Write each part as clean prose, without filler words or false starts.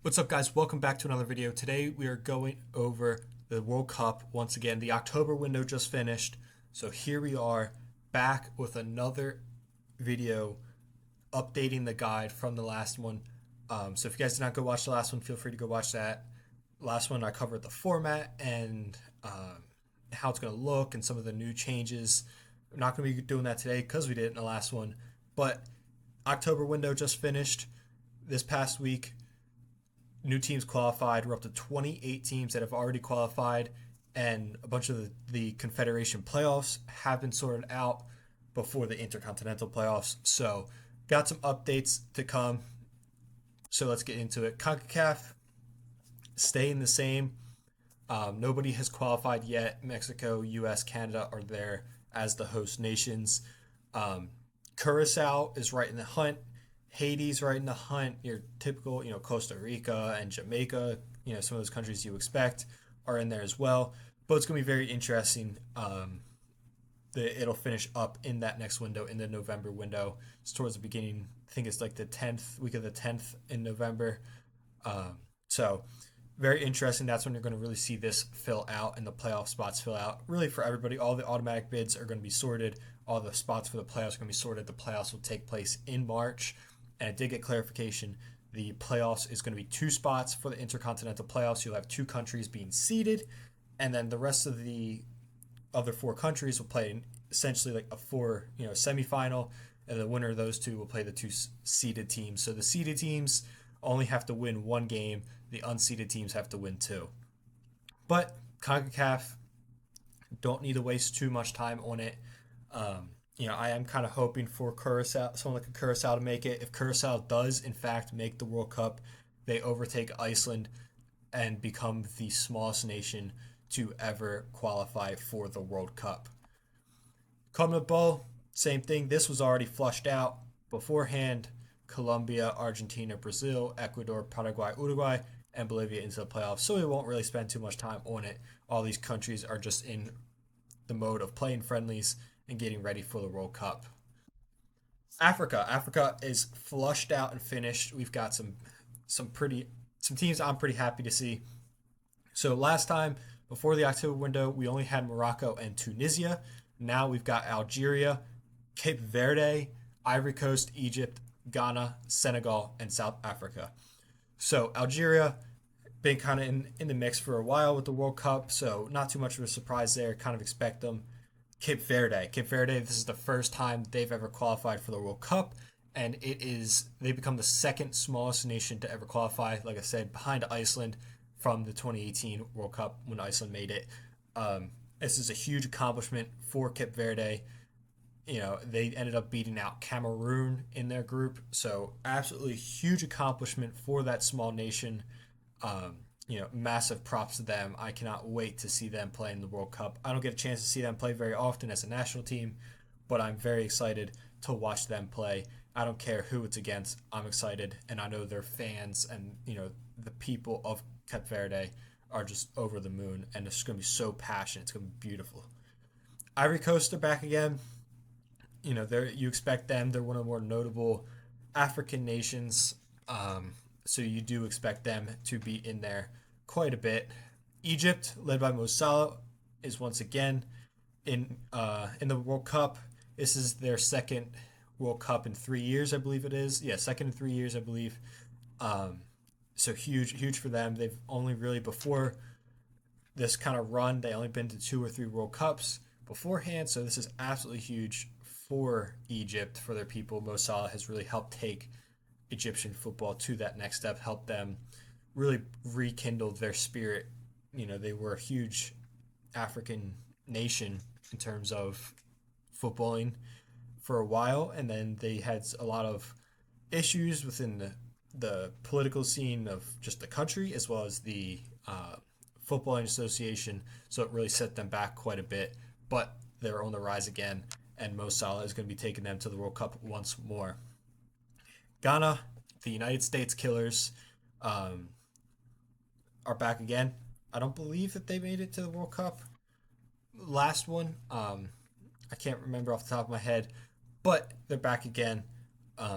What's up, guys? Welcome back to another video. Today we are going over the World Cup once again. The October window just finished, so here we are back with another video updating the guide from the last one. So if you guys did not go watch the last one, feel free to go watch that. Last one I covered the format and how it's going to look and some of the new changes. I'm not going to be doing that today because we did it in the last one, but October window just finished this past week. New teams qualified. We're up to 28 teams that have already qualified, and a bunch of the Confederation playoffs have been sorted out before the Intercontinental playoffs. So, got some updates to come. So, let's get into it. CONCACAF staying the same. Nobody has qualified yet. Mexico, US, Canada are there as the host nations. Curacao is right in the hunt. Haiti's right in the hunt. Your typical, Costa Rica and Jamaica, some of those countries you expect are in there as well. But it's going to be very interesting. It'll finish up in that next window, in the November window. It's towards the beginning. I think it's like the 10th, week of the 10th in November. So very interesting. That's when you're going to really see this fill out and the playoff spots fill out. Really for everybody, all the automatic bids are going to be sorted. All the spots for the playoffs are going to be sorted. The playoffs will take place in March. And I did get clarification. The playoffs is going to be 2 spots for the Intercontinental playoffs. You'll have 2 countries being seeded, and then the rest of the other 4 countries will play in essentially like a 4, semifinal, and the winner of those 2 will play the 2 seeded teams. So the seeded teams only have to win 1 game. The unseeded teams have to win 2. But CONCACAF don't need to waste too much time on it. I am kind of hoping for Curacao, someone like a Curacao to make it. If Curacao does, in fact, make the World Cup, they overtake Iceland and become the smallest nation to ever qualify for the World Cup. CONMEBOL, same thing. This was already flushed out beforehand. Colombia, Argentina, Brazil, Ecuador, Paraguay, Uruguay, and Bolivia into the playoffs. So we won't really spend too much time on it. All these countries are just in the mode of playing friendlies and getting ready for the World Cup. Africa is flushed out and finished. We've got some teams I'm pretty happy to see. So last time, before the October window, we only had Morocco and Tunisia. Now we've got Algeria, Cape Verde, Ivory Coast, Egypt, Ghana, Senegal, and South Africa. So Algeria been kind of in the mix for a while with the World Cup, so not too much of a surprise there. Kind of expect them. Cape Verde, this is the first time they've ever qualified for the World Cup, and they become the second smallest nation to ever qualify, like I said, behind Iceland from the 2018 World Cup when Iceland made it. This is a huge accomplishment for Cape Verde. They ended up beating out Cameroon in their group, so absolutely huge accomplishment for that small nation. Massive props to them. I cannot wait to see them play in the World Cup. I don't get a chance to see them play very often as a national team, but I'm very excited to watch them play. I don't care who it's against. I'm excited, and I know their fans and the people of Cape Verde are just over the moon, and it's going to be so passionate. It's going to be beautiful. Ivory Coast are back again. You expect them. They're one of the more notable African nations. So you do expect them to be in there quite a bit. Egypt, led by Mo Salah, is once again in the World Cup. This is their second World Cup in 3 years, I believe it is. Yeah, second in 3 years, I believe. So huge for them. They've only really, before this kind of run, they only been to 2 or 3 World Cups beforehand. So this is absolutely huge for Egypt, for their people. Mo Salah has really helped take Egyptian football to that next step, help them really rekindle their spirit. They were a huge African nation in terms of footballing for a while, and then they had a lot of issues within the political scene of just the country as well as the footballing association, so it really set them back quite a bit, but they're on the rise again, and Mo Salah is going to be taking them to the World Cup once more. Ghana, the United States Killers, are back again. I don't believe that they made it to the World Cup. Last one, I can't remember off the top of my head, but they're back again.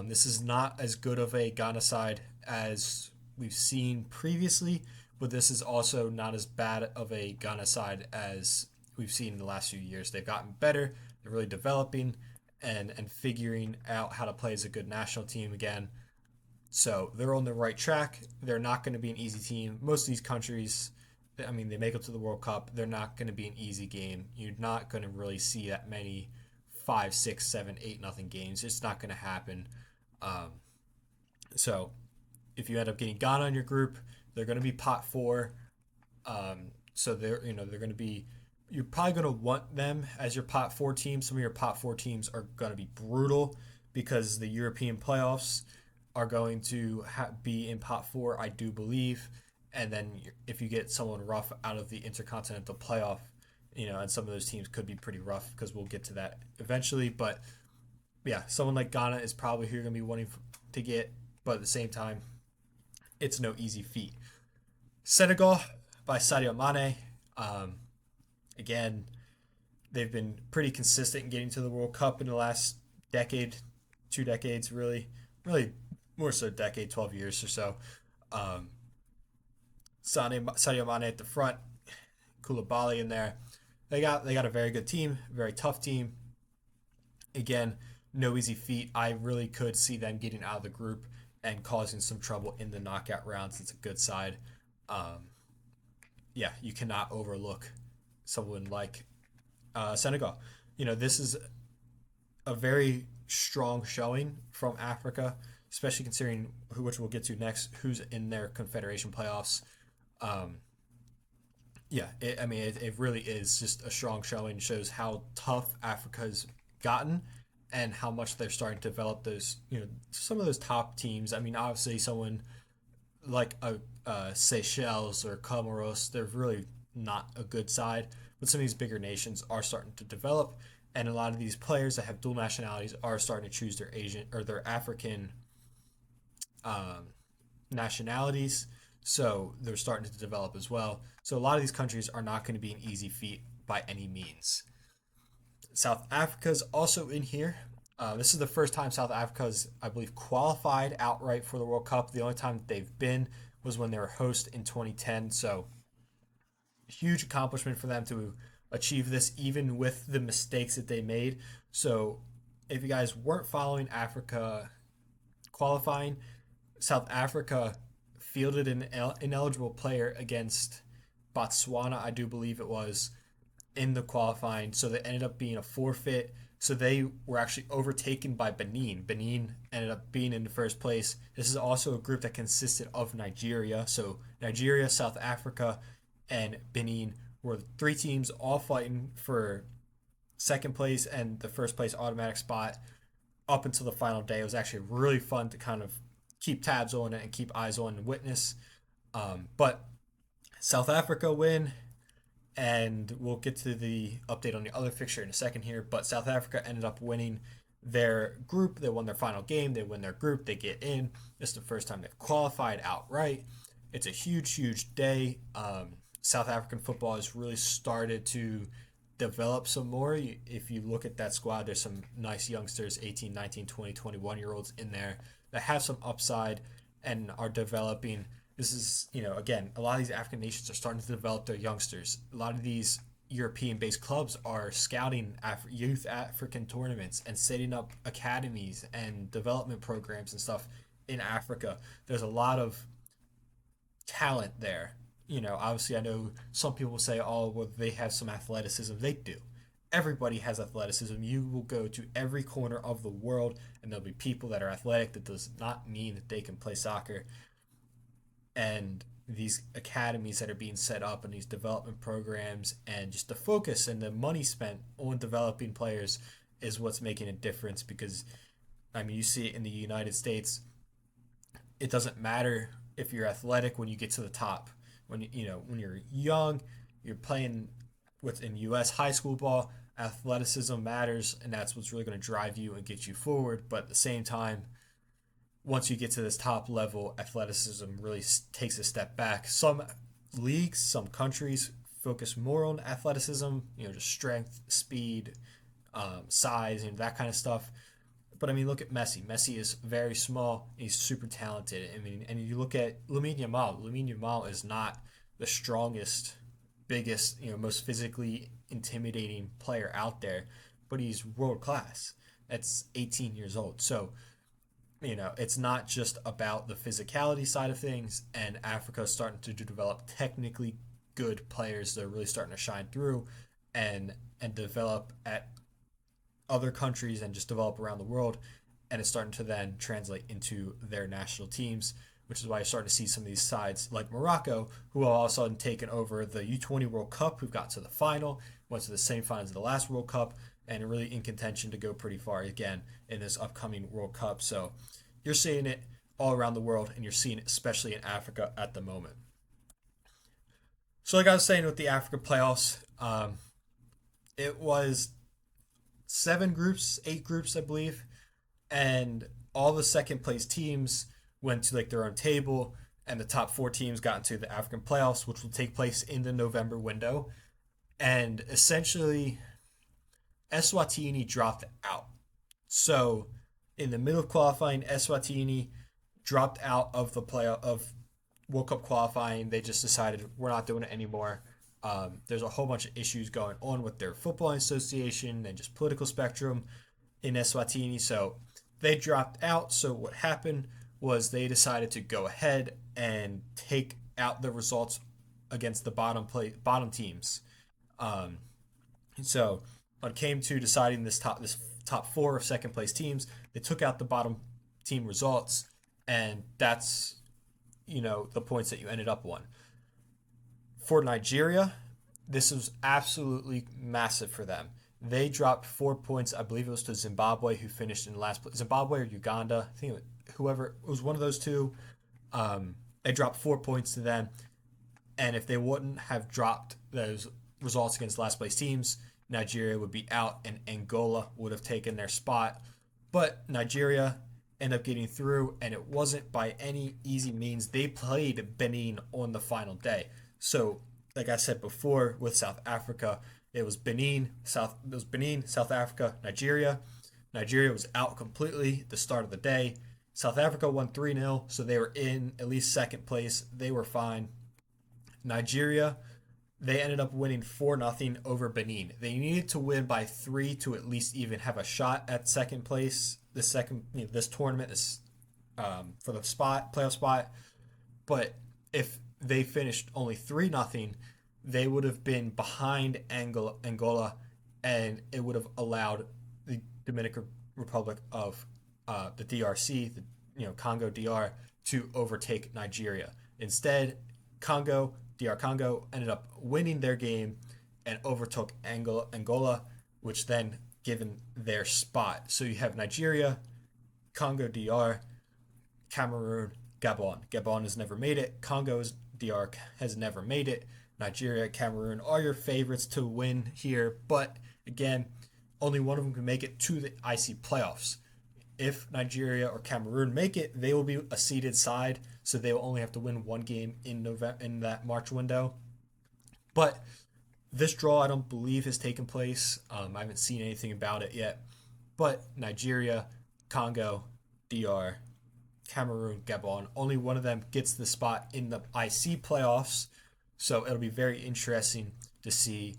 This is not as good of a Ghana side as we've seen previously, but this is also not as bad of a Ghana side as we've seen in the last few years. They've gotten better. They're really developing and figuring out how to play as a good national team again. So they're on the right track. They're not going to be an easy team. Most of these countries, I mean, they make it to the World Cup. They're not going to be an easy game. You're not going to really see that many 5, 6, 7, 8 nothing games. It's not going to happen. Um, so if you end up getting Ghana in your group, they're going to be pot four. So they're going to be, you're probably going to want them as your pot four team. Some of your pot four teams are going to be brutal because the European playoffs are going to be in pot four, I do believe. And then if you get someone rough out of the intercontinental playoff, and some of those teams could be pretty rough because we'll get to that eventually. But yeah, someone like Ghana is probably who you're going to be wanting to get. But at the same time, it's no easy feat. Senegal by Sadio Mane. Again, they've been pretty consistent in getting to the World Cup in the last decade, 2 decades, really more so decade, 12 years or so. Um, Sadio Mane at the front, Koulibaly in there. They got a very good team, very tough team. Again, no easy feat. I really could see them getting out of the group and causing some trouble in the knockout rounds. It's a good side. Um, yeah, you cannot overlook someone like Senegal. This is a very strong showing from Africa, especially considering which we'll get to next, who's in their Confederation playoffs. Um, yeah, it really is just a strong showing. Shows how tough Africa's gotten and how much they're starting to develop those, some of those top teams. I mean, obviously, someone like Seychelles or Comoros, they're really not a good side, but some of these bigger nations are starting to develop, and a lot of these players that have dual nationalities are starting to choose their Asian or their African um, nationalities. So they're starting to develop as well. So a lot of these countries are not going to be an easy feat by any means. South Africa is also in here. This is the first time South Africa has, I believe, qualified outright for the World Cup. The only time that they've been was when they were host in 2010. So huge accomplishment for them to achieve this, even with the mistakes that they made. So if you guys weren't following Africa qualifying, South Africa fielded an ineligible player against Botswana, I do believe it was, in the qualifying. So they ended up being a forfeit. So they were actually overtaken by Benin. Benin ended up being in the first place. This is also a group that consisted of Nigeria. So Nigeria, South Africa, and Benin were three teams all fighting for second place and the first place automatic spot up until the final day. It was actually really fun to kind of keep tabs on it and keep eyes on and witness. But South Africa win, and we'll get to the update on the other fixture in a second here. But South Africa ended up winning their group. They won their final game. They win their group. They get in. This is the first time they've qualified outright. It's a huge, huge day. South African football has really started to develop some more. If you look at that squad, there's some nice youngsters, 18, 19, 20, 21-year-olds in there that have some upside and are developing. This is, again, a lot of these African nations are starting to develop their youngsters. A lot of these European-based clubs are scouting youth African tournaments and setting up academies and development programs and stuff in Africa. There's a lot of talent there. Obviously, I know some people say, oh, well, they have some athleticism. They do. Everybody has athleticism. You will go to every corner of the world, and there'll be people that are athletic. That does not mean that they can play soccer. And these academies that are being set up and these development programs and just the focus and the money spent on developing players is what's making a difference. Because, I mean, you see it in the United States. It doesn't matter if you're athletic when you get to the top. When you're young, you're playing within U.S. high school ball. Athleticism matters, and that's what's really going to drive you and get you forward. But at the same time, once you get to this top level, athleticism really takes a step back. Some leagues, some countries focus more on athleticism, just strength, speed, size, and that kind of stuff. But I mean, look at Messi. Messi is very small. He's super talented. I mean, and you look at Lamine Yamal. Lamine Yamal is not the strongest, biggest, most physically intimidating player out there, but he's world class. That's 18 years old. So it's not just about the physicality side of things, and Africa's starting to develop technically good players that are really starting to shine through and develop at other countries and just develop around the world, and it's starting to then translate into their national teams, which is why you're starting to see some of these sides like Morocco, who have all of a sudden taken over the U20 World Cup, who got to the final, went to the semifinals of the last World Cup, and are really in contention to go pretty far again in this upcoming World Cup. So you're seeing it all around the world, and you're seeing it especially in Africa at the moment. So like I was saying with the Africa playoffs, it was 7 groups, 8 groups, I believe, and all the second place teams went to like their own table, and the top 4 teams got into the African playoffs, which will take place in the November window. And essentially, Eswatini dropped out. So in the middle of qualifying, Eswatini dropped out of the play of World Cup qualifying. They just decided we're not doing it anymore. There's a whole bunch of issues going on with their football association and just political spectrum in Eswatini. So they dropped out. So what happened was they decided to go ahead and take out the results against the bottom teams. Um, so when it came to deciding this top 4 of second place teams, they took out the bottom team results, and that's the points that you ended up on. For Nigeria, this was absolutely massive for them. They dropped 4 points. I believe it was to Zimbabwe, who finished in last place. Zimbabwe or Uganda, I think whoever it was, one of those two. They dropped 4 points to them, and if they wouldn't have dropped those results against last place teams, Nigeria would be out, and Angola would have taken their spot. But Nigeria ended up getting through, and it wasn't by any easy means. They played Benin on the final day. So, like I said before, with South Africa, it was Benin, South Africa, Nigeria. Nigeria was out completely at the start of the day. South Africa won 3-0, so they were in at least second place. They were fine. Nigeria, they ended up winning 4-0 over Benin. They needed to win by 3 to at least even have a shot at second place. This tournament is for the playoff spot. But if they finished only 3-0, they would have been behind Angola, and it would have allowed the Dominican Republic of the DRC, Congo DR, to overtake Nigeria. Instead, DR Congo ended up winning their game and overtook Angola, which then given their spot. So you have Nigeria, Congo DR, Cameroon, Gabon. Gabon has never made it. Congo's DR has never made it. Nigeria, Cameroon are your favorites to win here, but again, only one of them can make it to the IC playoffs. If Nigeria or Cameroon make it, they will be a seeded side, so they will only have to win one game in that March window. But this draw, I don't believe, has taken place. I haven't seen anything about it yet. But Nigeria, Congo, DR, Cameroon, Gabon, only one of them gets the spot in the IC playoffs. So it'll be very interesting to see.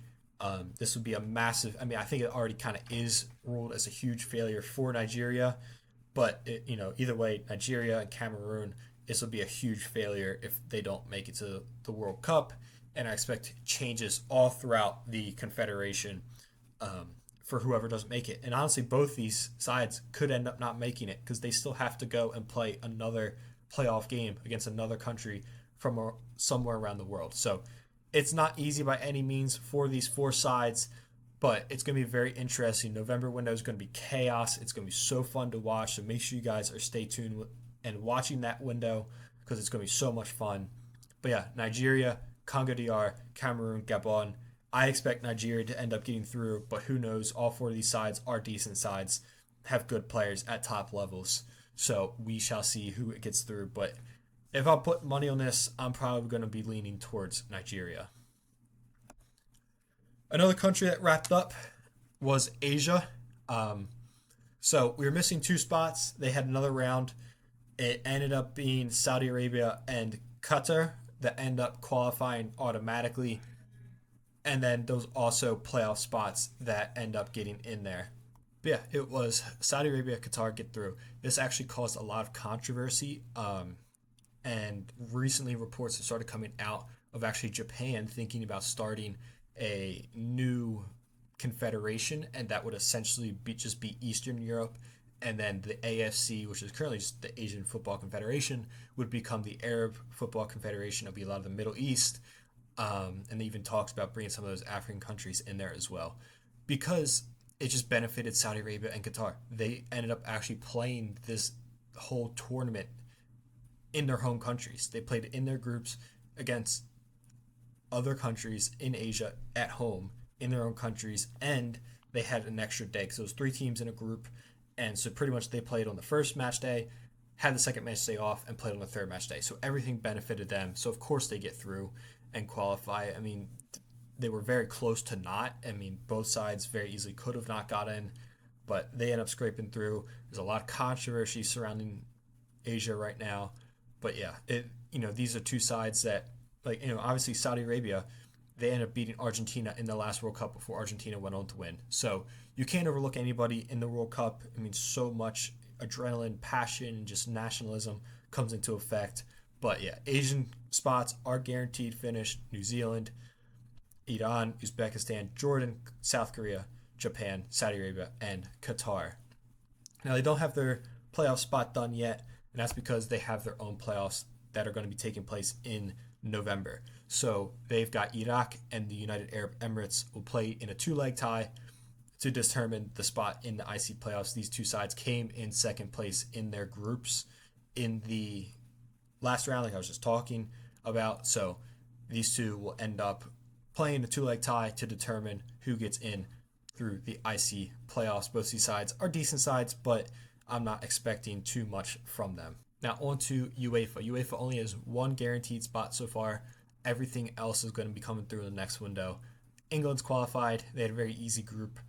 This would be a massive. I mean, I think it already kind of is ruled as a huge failure for Nigeria, but either way, Nigeria and Cameroon, this will be a huge failure if they don't make it to the World Cup, and I expect changes all throughout the Confederation for whoever doesn't make it. And honestly, both these sides could end up not making it because they still have to go and play another playoff game against another country from somewhere around the world. So it's not easy by any means for these 4 sides, but it's going to be very interesting. November window is going to be chaos. It's going to be so fun to watch. So make sure you guys are stay tuned and watching that window because it's going to be so much fun. But yeah, Nigeria, Congo DR, Cameroon, Gabon. I expect Nigeria to end up getting through, but who knows? All 4 of these sides are decent sides, have good players at top levels. So we shall see who it gets through. But if I put money on this, I'm probably going to be leaning towards Nigeria. Another country that wrapped up was Asia. So we were missing two spots. They had another round. It ended up being Saudi Arabia and Qatar that end up qualifying automatically, and then those also playoff spots that end up getting in there. But yeah, it was Saudi Arabia, Qatar get through. This actually caused a lot of controversy, and recently reports have started coming out of actually Japan thinking about starting a new confederation, and that would essentially just be Eastern Europe, and then the AFC, which is currently just the Asian Football Confederation, would become the Arab Football Confederation. It'll be a lot of the Middle East, and they even talks about bringing some of those African countries in there as well, because it just benefited Saudi Arabia and Qatar. They ended up actually playing this whole tournament in their home countries. They played in their groups against other countries in Asia at home in their own countries, and they had an extra day because it was three teams in a group, and so pretty much they played on the first match day, had the second match day off, and played on the third match day. So everything benefited them. So of course they get through and qualify. I mean, they were very close to not. I mean, both sides very easily could have not got in, but they end up scraping through. There's a lot of controversy surrounding Asia right now, but yeah, these are two sides that, like, obviously Saudi Arabia, they ended up beating Argentina in the last World Cup before Argentina went on to win. So you can't overlook anybody in the World Cup. I mean, so much adrenaline, passion, and just nationalism comes into effect. But yeah, Asian spots are guaranteed finish. New Zealand, Iran, Uzbekistan, Jordan, South Korea, Japan, Saudi Arabia, and Qatar. Now, they don't have their playoff spot done yet, and that's because they have their own playoffs that are going to be taking place in November. So they've got Iraq and the United Arab Emirates will play in a two-leg tie to determine the spot in the IC playoffs. These two sides came in second place in their groups in the last round, like I was just talking about. So these two will end up playing a two-leg tie to determine who gets in through the IC playoffs. Both these sides are decent sides, but I'm not expecting too much from them. Now on to UEFA. UEFA only has one guaranteed spot so far. Everything else is going to be coming through the next window. England's qualified. They had a very easy group.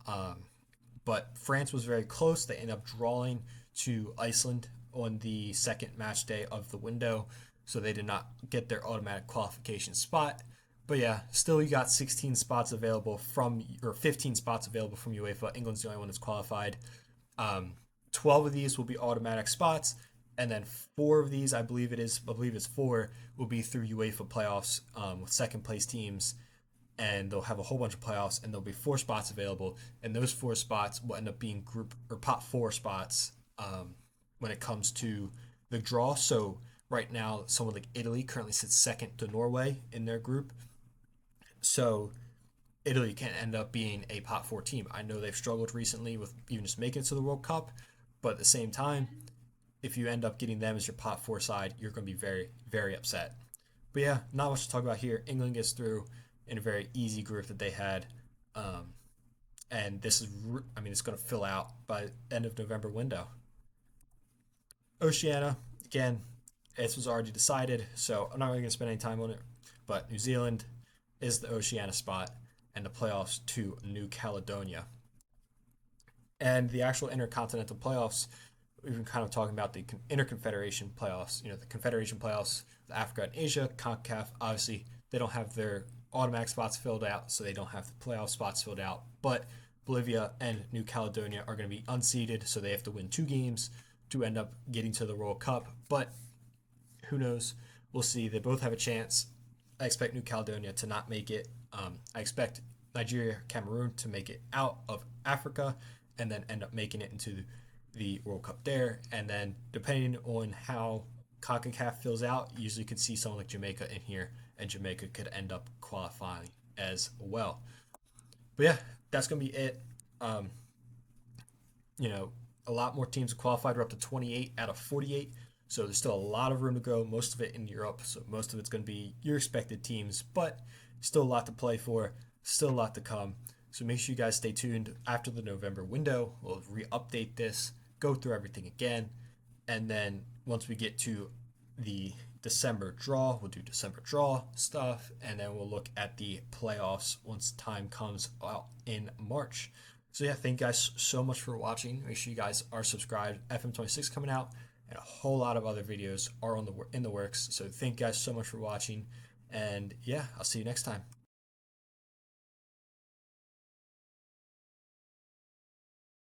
But France was very close. They ended up drawing to Iceland on the second match day of the window, so they did not get their automatic qualification spot. But yeah, still you got 16 spots available or 15 spots available from UEFA. England's the only one that's qualified. 12 of these will be automatic spots, and then four of these, I believe it's four, will be through UEFA playoffs with second place teams, and they'll have a whole bunch of playoffs, and there'll be four spots available, and those four spots will end up being group or pot four spots when it comes to the draw. So right now, someone like Italy currently sits second to Norway in their group, so Italy can end up being a pot four team. I know they've struggled recently with even just making it to the World Cup, but at the same time, if you end up getting them as your pot four side, you're going to be very, very upset. But yeah, not much to talk about here. England gets through in a very easy group that they had. And this is, it's going to fill out by end of November window. Oceania, again, this was already decided, so I'm not really going to spend any time on it. But New Zealand is the Oceania spot, and the playoffs to New Caledonia. And the actual intercontinental playoffs, we've been kind of talking about the interconfederation playoffs, the confederation playoffs, the Africa and Asia, CONCACAF. Obviously, they don't have their automatic spots filled out, so they don't have the playoff spots filled out. But Bolivia and New Caledonia are going to be unseeded, so they have to win two games to end up getting to the World Cup. But who knows? We'll see. They both have a chance. I expect New Caledonia to not make it. I expect Nigeria, Cameroon to make it out of Africa and then end up making it into the World Cup there. And then depending on how CONCACAF fills out, you usually could see someone like Jamaica in here, and Jamaica could end up qualifying as well. But yeah, that's going to be it. A lot more teams have qualified. We're up to 28 out of 48. So there's still a lot of room to go, most of it in Europe. So most of it's going to be your expected teams, but still a lot to play for, still a lot to come. So make sure you guys stay tuned after the November window. We'll re-update this, go through everything again, and then once we get to the December draw, we'll do December draw stuff, and then we'll look at the playoffs once time comes out in March. So yeah, thank you guys so much for watching. Make sure you guys are subscribed. FM26 coming out, and a whole lot of other videos are in the works. So thank you guys so much for watching, and yeah, I'll see you next time.